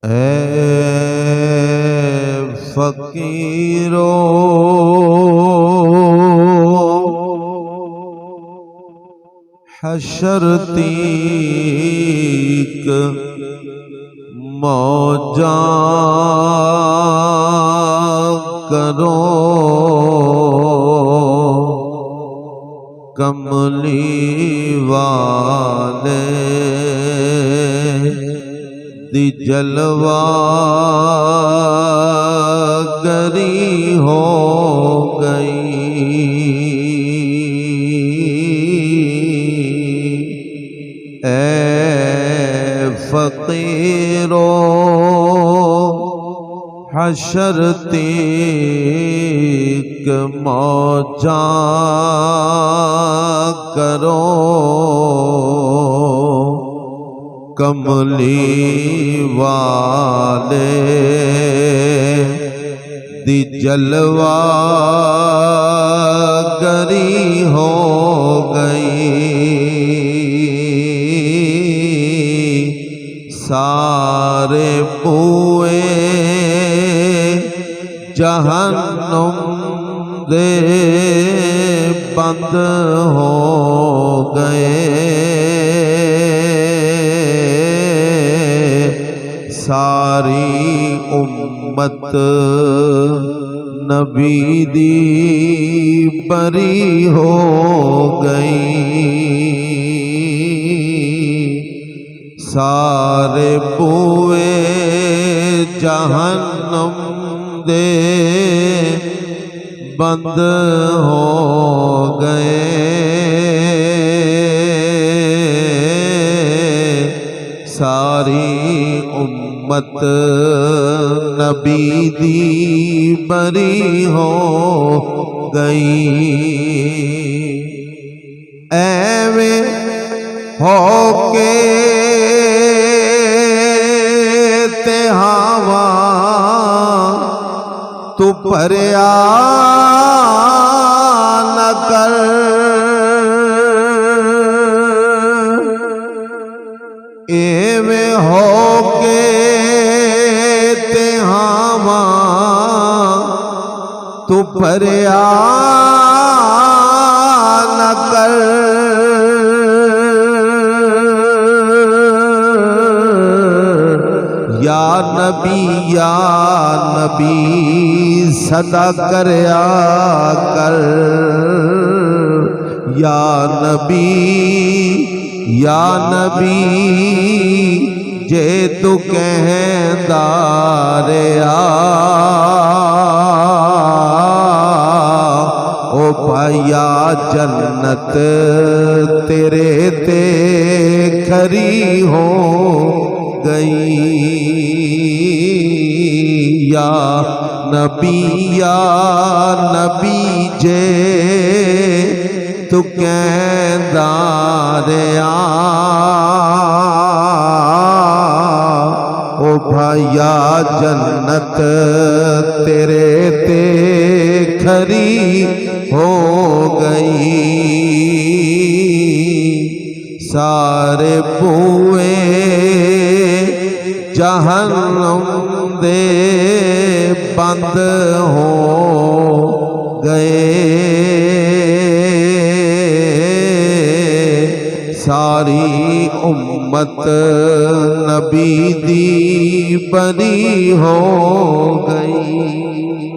ऐ फकीरो हशर तीक मौजा करो कमली वाले दी जलवा गरी हो गई। ऐ फकीरो हशर तीक मौजा करो कमली वाले दी जलवा गरी हो गई। सारे बुए जहन्नुम दे बंद हो गए। सारी उम्मत नबी दी बरी हो गई। सारे बुए जहन्नुम दे बंद हो गए। सारी उम्मत नबी दी बरी हो गई। ऐवे होके ते हवा तू परया न कर। एवे होके ते हवा तू परया न कर। या नबी सदा करया कर। या नबी जे तू कहंदा रहा ओ भाया जन्नत तेरे ते खरी हो गई। या नबी जे तू कहंदा रहा ओ भाया जन्नत तेरे ते खरी हो गई। सारे बुए जहन्नुम दे बंद हो गए। सारी उम्मत नबी दी बरी हो गई।